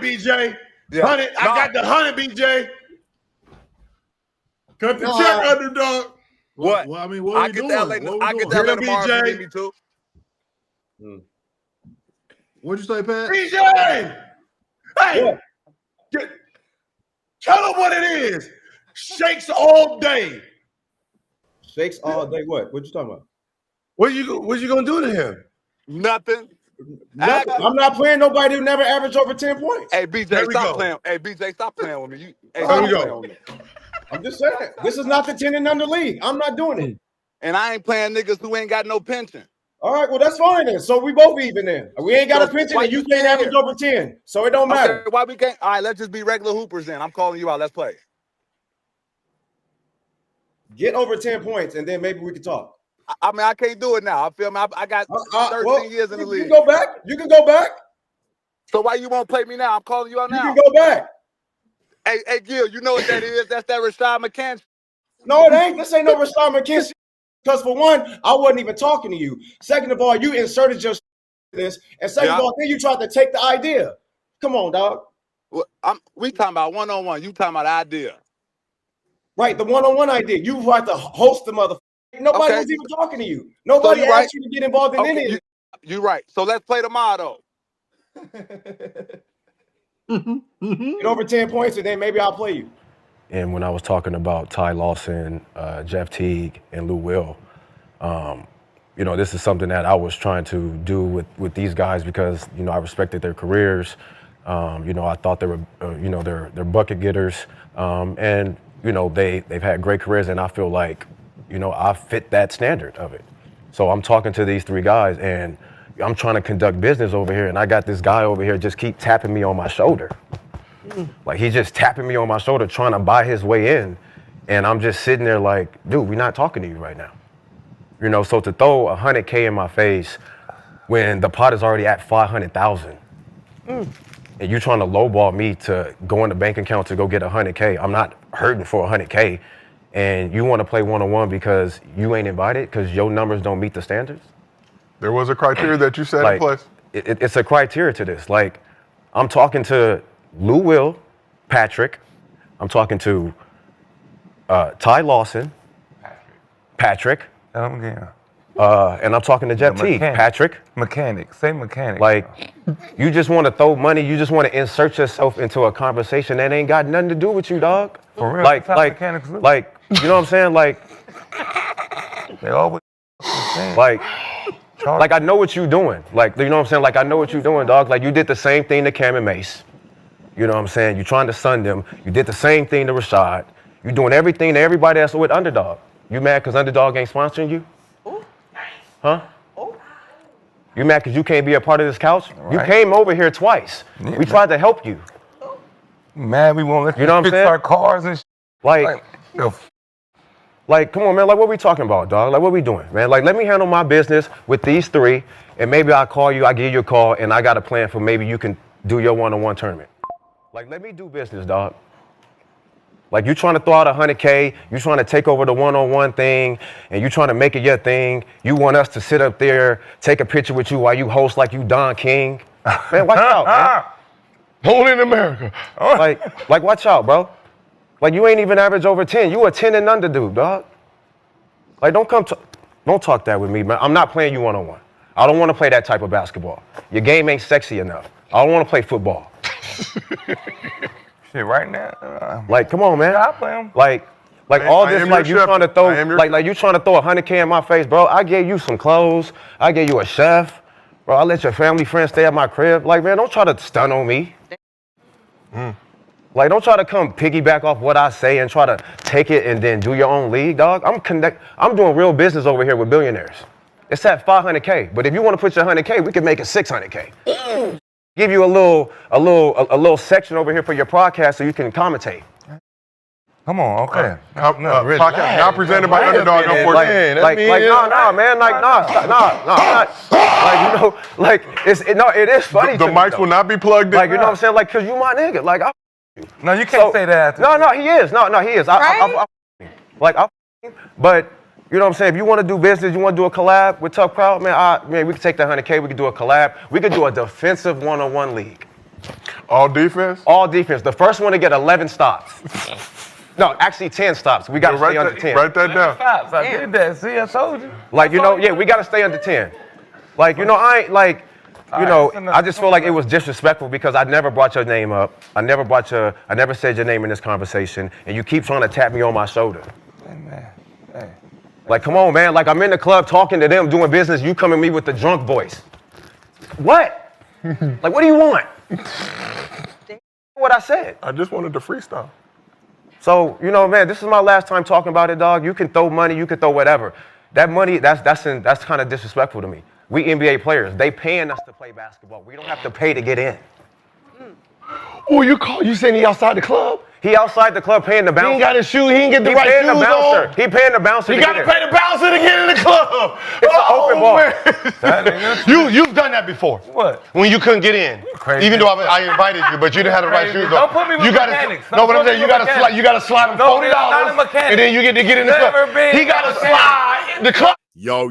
BJ. Yeah. 100. I got the 100, BJ. Cut the check, underdog. What? Well, I mean, what are we doing? What are we I get doing? that LA tomorrow if you need me to. What'd you say, Pat? BJ! Hey! Tell them what it is. Shakes all day. Shakes all day. What you talking about? What you gonna do to him? Nothing. I'm not playing nobody who never averaged over 10 points. Hey, BJ, stop playing. Hey, BJ, stop playing with me. I'm just saying. This is not the 10 and under league. I'm not doing it. And I ain't playing niggas who ain't got no pension. All right, well, that's fine then. So we both even then. We ain't got a pension and you can't average over 10. So it don't matter. Okay, why we can't? All right, let's just be regular hoopers then. I'm calling you out. Let's play. Get over 10 points and then maybe we can talk. I mean, I can't do it now. I feel me. I got 13 years in the league. You can go back. You can go back. So why you won't play me now? I'm calling you out now. You can go back. Hey, Gil, you know what that is? That's that Rashad McCann. No, it ain't. This ain't no Rashad McCann. Because for one, I wasn't even talking to you. Second of all, you inserted your this. And second of all, then you tried to take the idea. Come on, dog. Well, we talking about one-on-one. You talking about the idea. Right, the one-on-one idea. You had to host the motherfucker. Nobody was even talking to you. Nobody asked you to get involved in any of it. You're right. So let's play tomorrow. Get over 10 points and then maybe I'll play you. And when I was talking about Ty Lawson, Jeff Teague, and Lou Will, this is something that I was trying to do with these guys because, I respected their careers. I thought they were, they're bucket getters. And, they've had great careers and I feel like, I fit that standard of it. So I'm talking to these three guys and I'm trying to conduct business over here and I got this guy over here just keep tapping me on my shoulder. Like he's just tapping me on my shoulder trying to buy his way in. And I'm just sitting there like, dude, we're not talking to you right now. So to throw $100K in my face when the pot is already at 500,000 and you trying to lowball me to go in the bank account to go get $100K, I'm not hurting for $100K. And you want to play one-on-one because you ain't invited because your numbers don't meet the standards? There was a criteria that you set in place. It's a criteria to this. Like, I'm talking to Lou Will, Patrick. I'm talking to Ty Lawson, Patrick. Yeah. And I'm talking to Jeff Teague, Patrick. Say mechanic. Like, you just want to throw money. You just want to insert yourself into a conversation that ain't got nothing to do with you, dog. For real? Like, you know what I'm saying? Like, they always like I know what you're doing. Like, you know what I'm saying? Like, I know what you're doing, dog. Like, you did the same thing to Cam and Mace. You know what I'm saying? You're trying to sun them. You did the same thing to Rashad. You're doing everything to everybody else with Underdog. You mad because Underdog ain't sponsoring you? Huh? You mad because you can't be a part of this couch? Right. You came over here twice. Yeah, we tried to help you. Man, we won't let you know what I'm saying? Our cars and like, come on, man. Like, what we talking about, dog? Like, what we doing, man? Like, let me handle my business with these three, and maybe I'll call you, I give you a call, and I got a plan for maybe you can do your one-on-one tournament. Like, let me do business, dog. Like, you trying to throw out $100K, you trying to take over the one-on-one thing, and you trying to make it your thing. You want us to sit up there, take a picture with you while you host like you Don King. Man, watch out, man. Only in America. Like, watch out, bro. Like, you ain't even average over 10. You a 10 and under dude, dog. Like, don't talk that with me, man. I'm not playing you one-on-one. I don't want to play that type of basketball. Your game ain't sexy enough. I don't want to play football. Shit, right now. Like, come on, man. Yeah, I play them. Like all this, like you trying to throw, like you trying to throw $100K in my face, bro. I gave you some clothes. I gave you a chef, bro. I let your family friends stay at my crib. Like, man, don't try to stun on me. Like, don't try to come piggyback off what I say and try to take it and then do your own league, dog. I'm doing real business over here with billionaires. It's at 500K, but if you want to put your 100K, we can make it 600K. Give you a little section over here for your podcast so you can commentate. Come on, okay. Podcast now presented by Underdog. Man, it is funny. The mics will not be plugged in. Like, you know what I'm saying? Like, cause you my nigga. Like, no, you can't say that. No, he is. No, he is. But you know what I'm saying? If you want to do business, you want to do a collab with Tough Crowd, man, we can take that 100K. We could do a collab. We could do a defensive one-on-one league. All defense? All defense. The first one to get 11 stops. No, actually 10 stops. We got to stay under 10. Write that down. Stops. I did that. See, I told you. Like, you know, yeah, we got to stay under 10. Like, you know, I ain't like, you know, I just feel like it was disrespectful because I never brought your name up. I never said your name in this conversation, and you keep trying to tap me on my shoulder. Hey, man. Hey. Like, come on, man. Like, I'm in the club talking to them, doing business. You come at me with the drunk voice. What? Like, what do you want? What I said. I just wanted to freestyle. So, you know, man, this is my last time talking about it, dog. You can throw money, you can throw whatever. That money, that's kind of disrespectful to me. We NBA players, they paying us to play basketball. We don't have to pay to get in. Oh, you saying he outside the club? He outside the club paying the bouncer. He ain't got his shoe. He ain't get the right shoes on. He paying the bouncer. He got to pay the bouncer to get in the club. It's an open ball. You've done that before. What? When you couldn't get in. Crazy. Even though I invited you, but you didn't have the right shoes on. Don't put me with mechanics. No, but I'm saying you got to slide him $40, and then you get to get in the club. He got to slide in the club. Yo,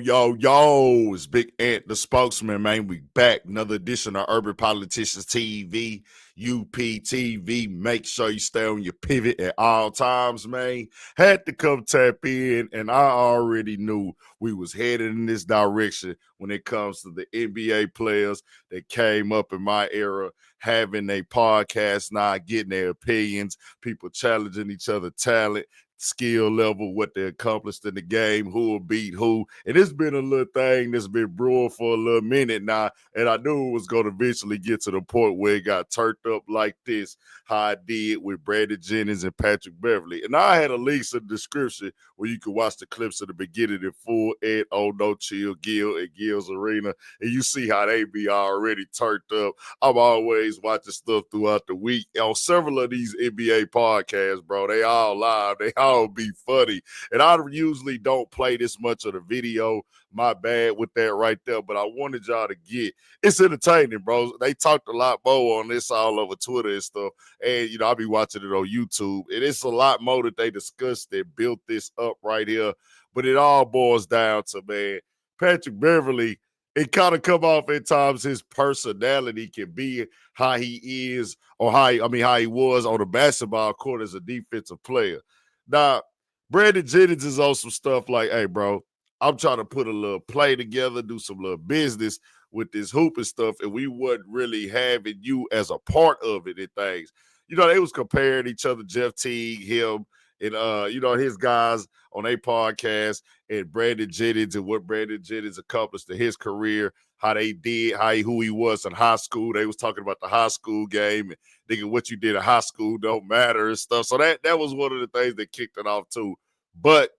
it's Big Ant, the spokesman, man. We back. Another edition of Urban Politicians TV, UPTV. Make sure you stay on your pivot at all times, man. Had to come tap in, and I already knew we was headed in this direction when it comes to the NBA players that came up in my era, having a podcast now, getting their opinions, people challenging each other talent, skill level, what they accomplished in the game, who will beat who. And it's been a little thing that's been brewing for a little minute now, and I knew it was going to eventually get to the point where it got turned up like this, how I did with Brandon Jennings and Patrick Beverley. And I had a link in the description where you can watch the clips of the beginning in full, Ed, Oh No Chill, Gil, and Gil's Arena, and you see how they be already turned up. I'm always watching stuff throughout the week. On several of these NBA podcasts, bro, they all live. They all be funny, and I usually don't play this much of the video. My bad with that right there, but I wanted y'all to get it's entertaining, bro. They talked a lot more on this all over Twitter and stuff, and you know I'll be watching it on YouTube, and it's a lot more that they discussed that built this up right here. But it all boils down to, man, Patrick Beverley. It kind of come off at times his personality can be how he is, or how he was on the basketball court as a defensive player. Now, Brandon Jennings is on some stuff like, hey, bro, I'm trying to put a little play together, do some little business with this hoop and stuff, and we wasn't really having you as a part of it and things. You know, they was comparing each other, Jeff Teague, him, and, you know, his guys on a podcast, and Brandon Jennings and what Brandon Jennings accomplished in his career, how they did, who he was in high school. They was talking about the high school game and thinking what you did in high school don't matter and stuff. So that was one of the things that kicked it off too. But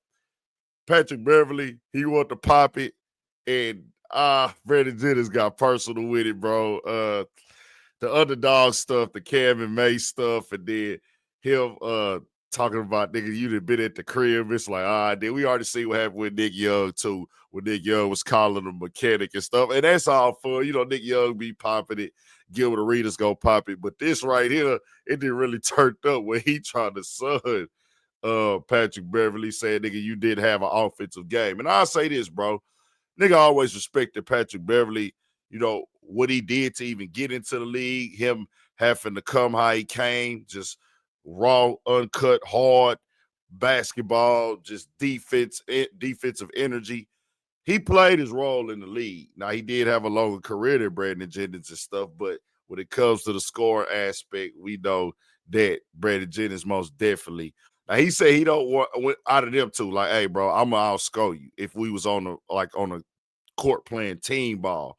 Patrick Beverley, he wanted to pop it, and Brandon Jennings got personal with it, bro. The underdog stuff, the Cam and May stuff, and then him talking about, nigga, you done been at the crib. It's like, we already see what happened with Nick Young, too, when Nick Young was calling him mechanic and stuff. And that's all fun. You know, Nick Young be popping it. Gilbert Arenas go pop it. But this right here, it didn't really turn up when he tried to son Patrick Beverley, saying, nigga, you did have an offensive game. And I'll say this, bro. Nigga always respected Patrick Beverley, you know, what he did to even get into the league, him having to come how he came, just raw, uncut, hard basketball, just defensive energy. He played his role in the league. Now, he did have a longer career than Brandon Jennings and stuff, but when it comes to the scoring aspect, we know that Brandon Jennings most definitely. Now, he said he don't want out of them two, like, hey, bro, I'm going to outscore you if we was on a court playing team ball.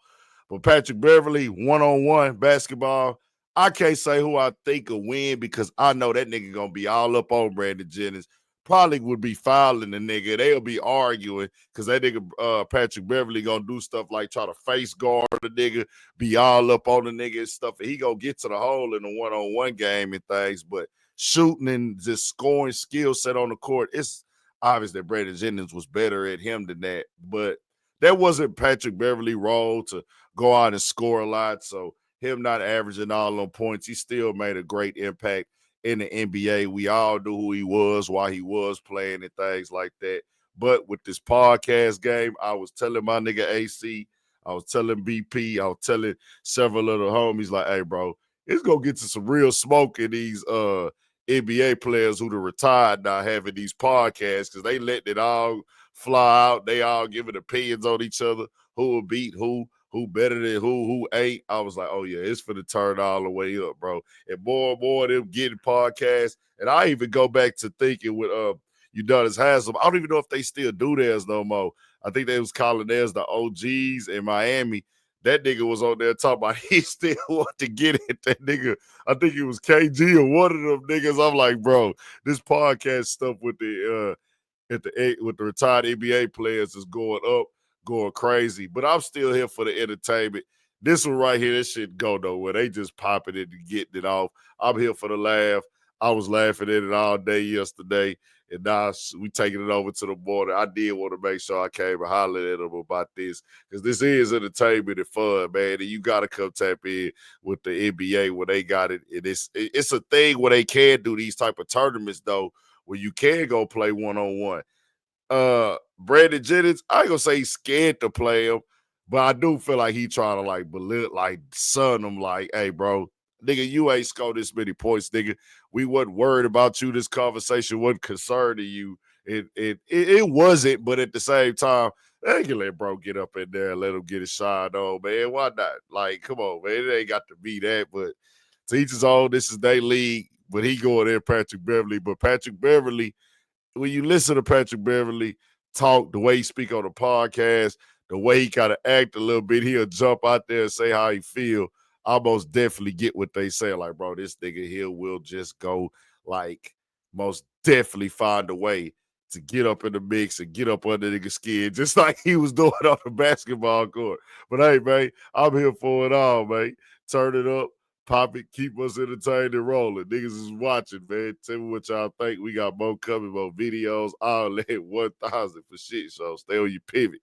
But Patrick Beverley, one-on-one basketball, I can't say who I think will win because I know that nigga going to be all up on Brandon Jennings. Probably would be fouling the nigga. They'll be arguing because that nigga Patrick Beverley going to do stuff like try to face guard the nigga, be all up on the nigga and stuff. And he going to get to the hole in the one-on-one game and things. But shooting and just scoring skill set on the court, it's obvious that Brandon Jennings was better at him than that. But that wasn't Patrick Beverley's role to go out and score a lot. So him not averaging all on points, he still made a great impact in the NBA. We all knew who he was, why he was playing and things like that. But with this podcast game, I was telling my nigga AC, I was telling BP, I was telling several of the homies like, hey, bro, it's gonna get to some real smoke in these NBA players who are retired now having these podcasts because they letting it all fly out. They all giving opinions on each other, who will beat who better than who ain't. I was like, oh yeah, it's for the turn all the way up, bro. And more of them getting podcasts. And I even go back to thinking with Udonis Haslam. I don't even know if they still do theirs no more. I think they was calling theirs the OGs in Miami. That nigga was on there talking about he still want to get it. That nigga, I think it was KG or one of them niggas. I'm like, bro, this podcast stuff with the retired NBA players is going up, going crazy. But I'm still here for the entertainment. This one right here, this shit go nowhere. They just popping it and getting it off. I'm here for the laugh. I was laughing at it all day yesterday, and now we taking it over to the border. I did want to make sure I came and hollered at them about this because this is entertainment and fun, man. And you got to come tap in with the NBA when they got it. And it's a thing where they can do these type of tournaments, though, where you can go play one-on-one. Brandon Jennings, I ain't gonna say he's scared to play him, but I do feel like he trying to like belittle, like son him, like, hey, bro, nigga, you ain't scored this many points, nigga. We wasn't worried about you. This conversation wasn't concerning you. It wasn't, but at the same time, they can let bro get up in there and let him get his shine on, man. Why not? Like, come on, man. It ain't got to be that, but to each his own. This is their league, but he going there, Patrick Beverley. But Patrick Beverley, when you listen to Patrick Beverley talk, the way he speak on the podcast, the way he kind of act a little bit, he'll jump out there and say how he feel. I most definitely get what they say. Like, bro, this nigga here will just go, like, most definitely find a way to get up in the mix and get up under nigga's skin, just like he was doing on the basketball court. But hey, man, I'm here for it all, man. Turn it up. Pop it, keep us entertained and rolling. Niggas is watching, man. Tell me what y'all think. We got more coming, more videos, all that 1,000 for shit. So stay on your pivot.